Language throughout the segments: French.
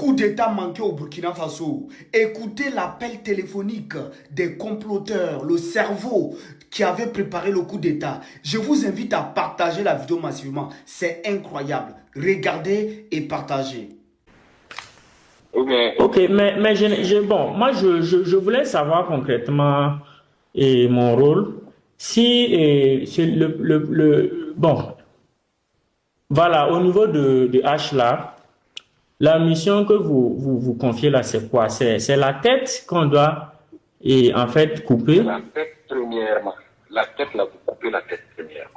coup d'État manqué au Burkina Faso. Écoutez l'appel téléphonique des comploteurs, le cerveau qui avait préparé le coup d'État. Je vous invite à partager la vidéo massivement. C'est incroyable. Regardez et partagez. Ok, mais bon, moi je voulais savoir concrètement mon rôle. Si c'est bon, voilà, au niveau de H là, la mission que vous confiez là, c'est quoi? C'est la tête qu'on doit en fait couper. La tête premièrement. La tête là, vous coupez la tête première.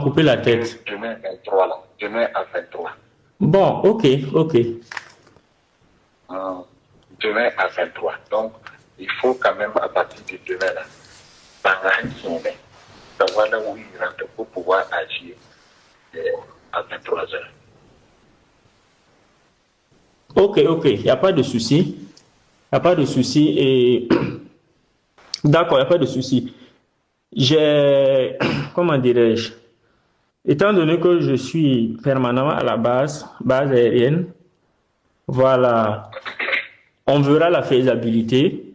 Couper la tête. Demain 23 là. Demain à 23. Bon, ok. Demain à 23. Donc, il faut quand même à partir de demain là, savoir là où il rentre pour pouvoir agir à 23 heures. Ok, il n'y a pas de souci. Et d'accord, il n'y a pas de souci. Comment dirais-je, étant donné que je suis permanemment à la base aérienne, voilà, on verra la faisabilité.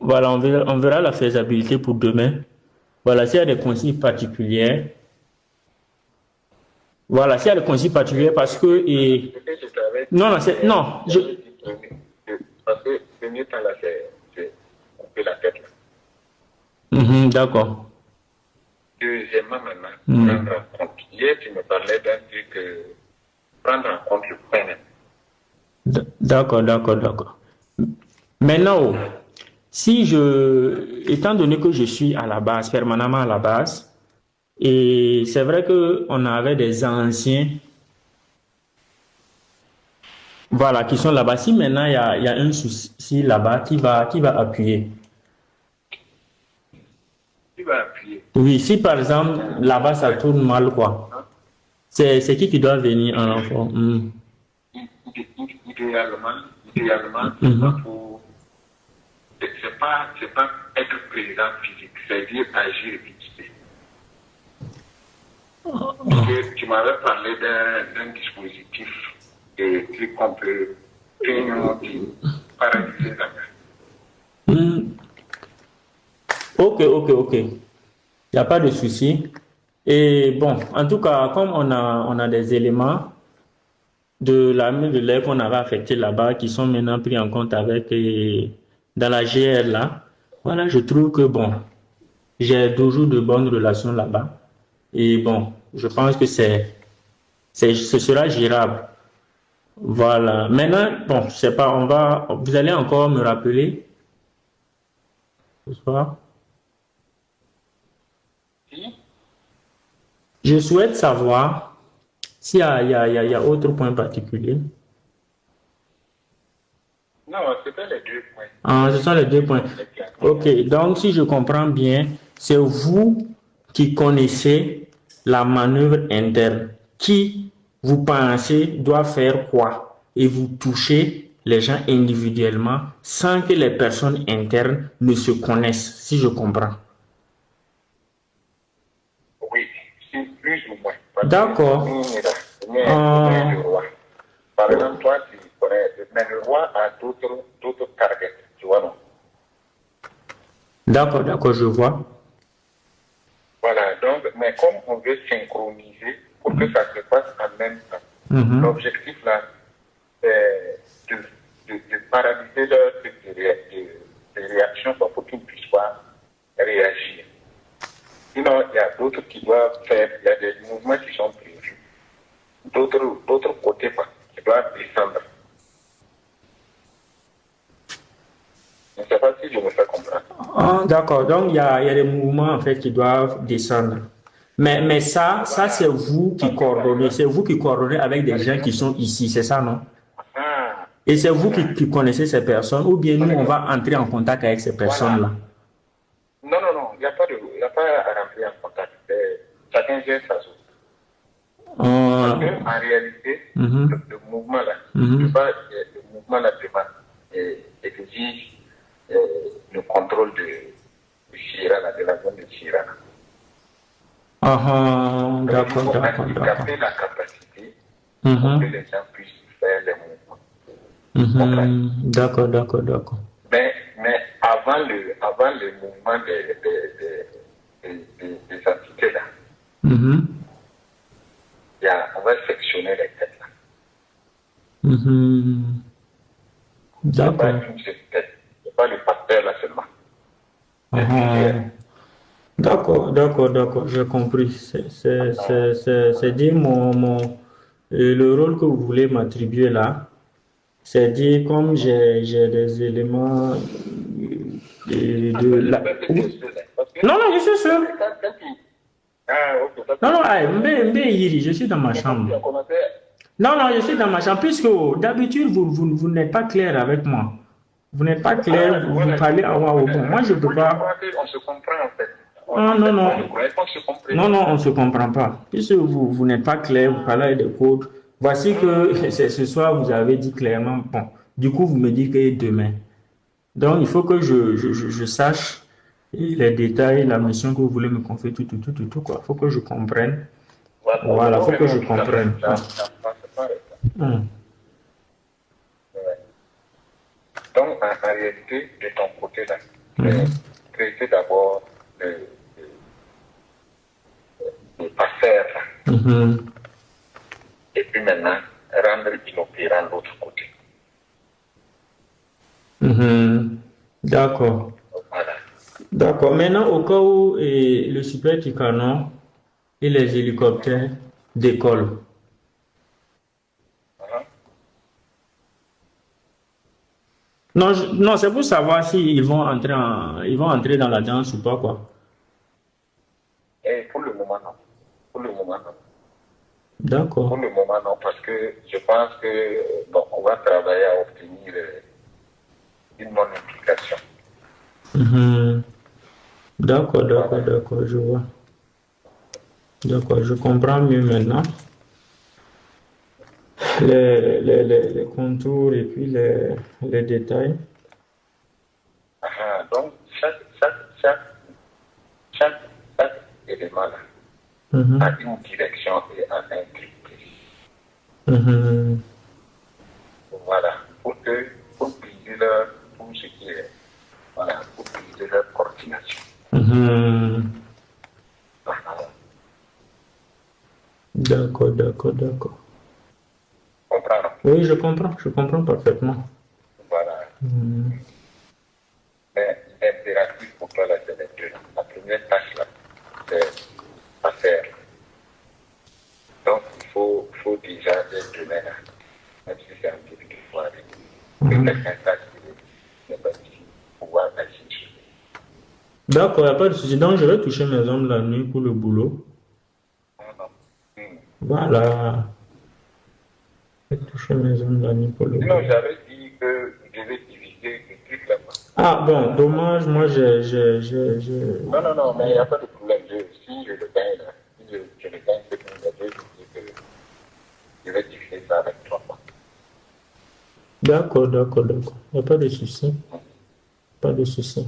Voilà, on verra la faisabilité pour demain. Voilà, s'il y a des consignes particulières. Voilà, s'il y a des consignes particulières parce que... Non. Parce que le mieux temps là, c'est couper la tête. D'accord. Deuxièmement, maintenant, prendre en compte. Hier, tu me parlais d'un truc, prendre en compte le point. D'accord. Maintenant, étant donné que je suis à la base, permanemment à la base, et c'est vrai qu'on avait des anciens, voilà, qui sont là-bas. Si maintenant il y a un souci là-bas, qui va appuyer? Qui va appuyer? Oui, si par exemple là-bas ça tourne mal, quoi. C'est qui doit venir en renfort? Idéalement, c'est pas être présent physique, c'est dire agir vite. Tu m'avais parlé d'un dispositif qu'on peut paralyser la main. Ok. Il n'y a pas de souci. Et bon, en tout cas, comme on a des éléments de l'armée de l'air qu'on avait affectés là-bas qui sont maintenant pris en compte dans la GR là, voilà, je trouve que bon, j'ai toujours de bonnes relations là-bas. Et bon, je pense que ce sera gérable. Voilà. Maintenant, bon, je sais pas, vous allez encore me rappeler ce soir? Je souhaite savoir s'il y a autre point particulier. Non, c'était les 2 points. Ce sont les 2 points. Ok, donc si je comprends bien, c'est vous qui connaissez la manœuvre interne. Qui, vous pensez, doit faire quoi? Et vous touchez les gens individuellement sans que les personnes internes ne se connaissent, si je comprends. Oui, c'est plus ou moins. D'accord. Le roi. Par exemple, toi, tu connais, mais le roi a d'autres targets, tu vois, non? D'accord, je vois. Voilà, donc, mais comme on veut synchroniser pour que ça se passe en même temps, l'objectif là, c'est de paralyser leur truc de réaction pour qu'ils ne puissent pas réagir. Sinon, il y a d'autres qui doivent faire, il y a des mouvements qui sont prévus, d'autres côtés qui doivent descendre. Je ne sais pas si je me fais comprendre. D'accord, donc il y a des mouvements en fait qui doivent descendre. Mais ça c'est vous qui coordonnez, avec des gens qui sont ici, c'est ça, non? Et c'est vous qui connaissez ces personnes, ou bien nous on va entrer en contact avec ces personnes-là? Non, il n'y a pas à rentrer en contact. Chacun gère sa chose. Parce qu'en réalité, le mouvement là, le mouvement là exige le contrôle de Chirana, de la zone de Chirana. D'accord. Handicapé la capacité pour que les gens puissent faire les mouvements. D'accord, d'accord, d'accord. Mais avant le mouvement des entités là, on va sectionner les têtes là. D'accord. C'est pas le facteur là seulement. D'accord, d'accord, d'accord, j'ai compris. C'est dire le rôle que vous voulez m'attribuer là, c'est dire comme j'ai des éléments de la... Non, non, je suis sûr. Non, non, je suis dans ma chambre. Non, non, je suis dans ma chambre, puisque d'habitude, vous n'êtes pas clair avec moi. Vous n'êtes pas clair, vous parlez à moi au bon. Moi, je ne peux pas... On se comprend en fait. Non, non, non. Non, non, on ne se comprend pas. Puisque vous n'êtes pas clair, vous parlez des codes. Voici que ce soir, vous avez dit clairement, bon, du coup, vous me dites que demain. Donc, il faut que je sache les détails, la mission que vous voulez me confier, tout, quoi. Il faut que je comprenne. Voilà, il faut que je comprenne. Donc, en réalité, de ton côté, là, traiter d'abord le passeur, et puis maintenant, rendre inopérant l'autre côté. D'accord. Voilà. D'accord. Maintenant, au cas où le super Tucano et les hélicoptères décollent, non, non, c'est pour savoir s'ils vont entrer dans la danse ou pas, quoi. Et pour le moment, non. Pour le moment, non. D'accord. Pour le moment, non, parce que je pense que, bon, on va travailler à obtenir une bonne implication. D'accord, d'accord, d'accord, je vois. D'accord, je comprends mieux maintenant. Les contours et puis les détails. Donc, chaque élément là, a une direction et a un critère. Voilà, pour briser tout ce qui est, voilà, pour briser leur coordination. D'accord, d'accord, d'accord. Comprends? Oui, je comprends parfaitement. Voilà. Mais l'impératif pour toi, là, c'est les deux. La première tâche, là, c'est à faire. Donc, il faut déjà être demain, là, même si c'est un petit peu de fois, que quelqu'un sache qu'il n'est pas ici, pouvoir agir. D'accord, il n'y a pas de souci. Donc, je vais toucher mes hommes la nuit pour le boulot. Voilà. Je vais toucher mes hommes la nuit pour le boulot. Sinon, j'avais dit que je vais diviser le truc là-bas. Ah bon, dommage, moi j'ai... Non, mais il n'y a pas de problème. Si je le gagne, là, si je le gagne, c'est que je vais diviser ça avec toi. D'accord, d'accord, d'accord. Il n'y a pas de souci. Pas de souci.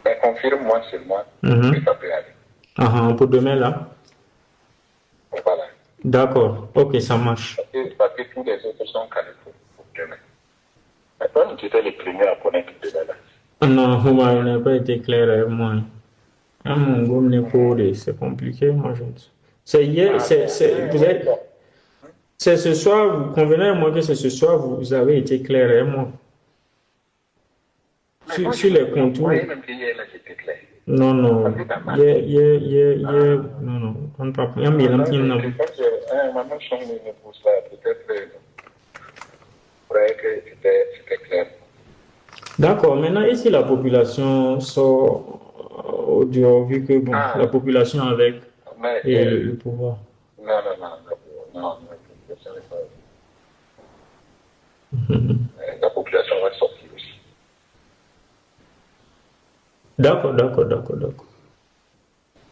Mais confirme-moi seulement que ça peut aller. Pour demain là? Voilà. D'accord, ok, ça marche. Parce que tous les autres sont calés pour demain. Mais toi, tu étais le premier à connaître demain là. Non, vous n'avez pas été clair avec moi. Mon gomme n'est pas c'est compliqué, moi je dis. C'est hier, c'est ce soir, vous convenez à moi que c'est ce soir, vous avez été clair avec moi. Sur les contours. Même que hier, là, j'étais clair. Non, non. Non, on pas. Il y a mis un petit nom. Maintenant, je suis pour ça. Peut-être que c'était clair. D'accord. Maintenant, et si la population sort au dehors, vu que bon, la population avec le pouvoir. Non, la population n'est pas. La population va sortir aussi. D'accord.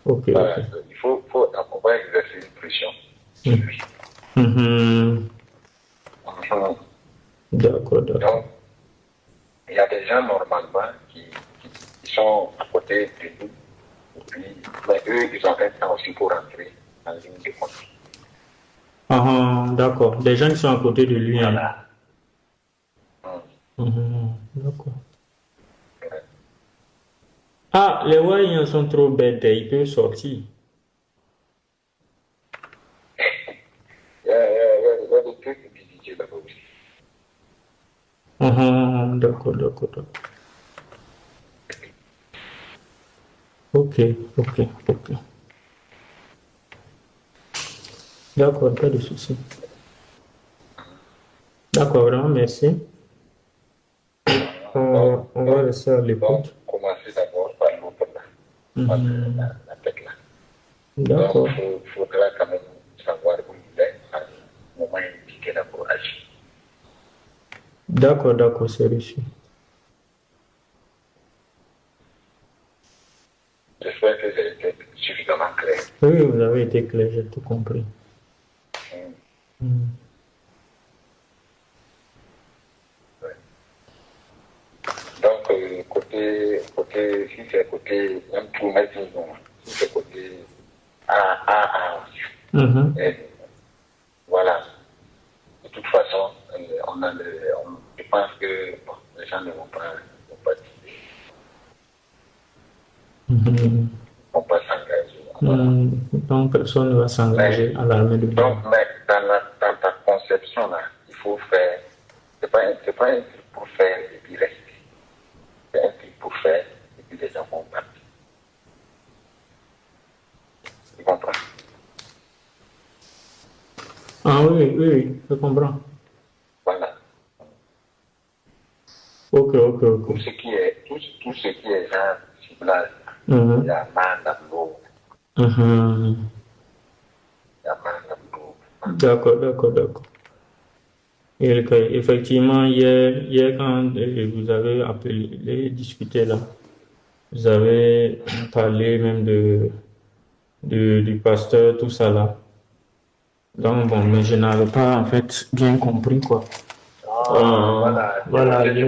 Ok, voilà, ok. Il faut on va exercer une pression sur lui. D'accord. Donc, il y a des gens normalement qui sont à côté de nous, mais eux, ils ont un temps aussi pour rentrer en ligne de compte. d'accord. Des gens qui sont à côté de lui. Voilà. D'accord. Ah, les Wayans sont trop bêtes, ils peuvent sortir. Il y a des trucs qui disent là-bas aussi. D'accord. Ok. D'accord, pas de souci. D'accord, vraiment, merci. On va rester à l'écoute. Donc, commencer d'abord par l'autre là, par la tête là. D'accord. Donc, il faudra quand même savoir où il est à un moment indiqué là pour agir. D'accord, c'est reçu. J'espère que j'ai été suffisamment clair. Oui, vous avez été clair, j'ai tout compris. Ouais. Donc, si c'est côté même tout mettre, si c'est côté A, et voilà. De toute façon, je pense que bon, les gens ne vont pas s'engager. Donc, personne ne va s'engager à l'armée de Donc, mais dans ta conception, là, il faut faire, c'est pas un truc pour faire et puis rester. C'est un truc pour faire et puis les gens vont partir. Tu comprends? Ah oui, je comprends. Voilà. Ok. Tout ce qui est genre ciblage, il y a mal dans l'eau. D'accord. Et effectivement, hier quand vous avez appelé, discuté là, vous avez parlé même du pasteur, tout ça là. Donc bon, mais je n'avais pas en fait bien compris quoi. Voilà, on parlait de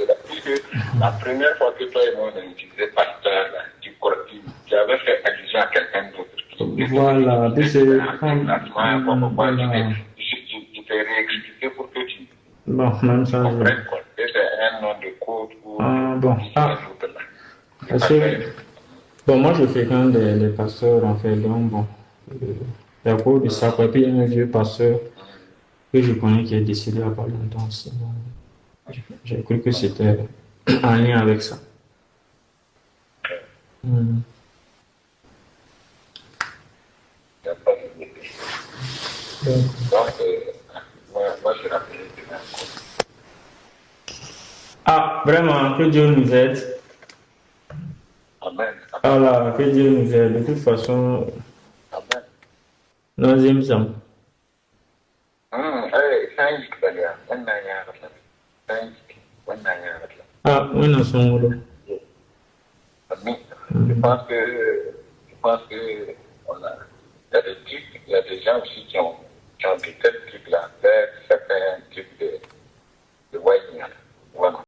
la. Puisque la première fois que toi et moi on utilisait pasteur, tu avais fait allusion à quelqu'un d'autre. Voilà, Je t'ai réexpliqué pour que tu bon, même ça. comprennes quoi. Que c'est un nom de code ou un autre là. Parce que, bon, moi je fréquente des pasteurs en fait, donc bon, à cause de ça, et puis il y a un vieux pasteur que je connais qui est décédé il n'y a pas longtemps aussi. J'ai cru que c'était en lien avec ça. Donc, moi je rappelais demain. Ah, vraiment, que Dieu nous aide. Amen. Voilà, que Dieu nous aide. De toute façon, Amen. nous aimons. Ah, oui, nous sommes là. Je pense que il y a des gens aussi qui ont des tels trucs là, certains trucs de voyage. Voilà.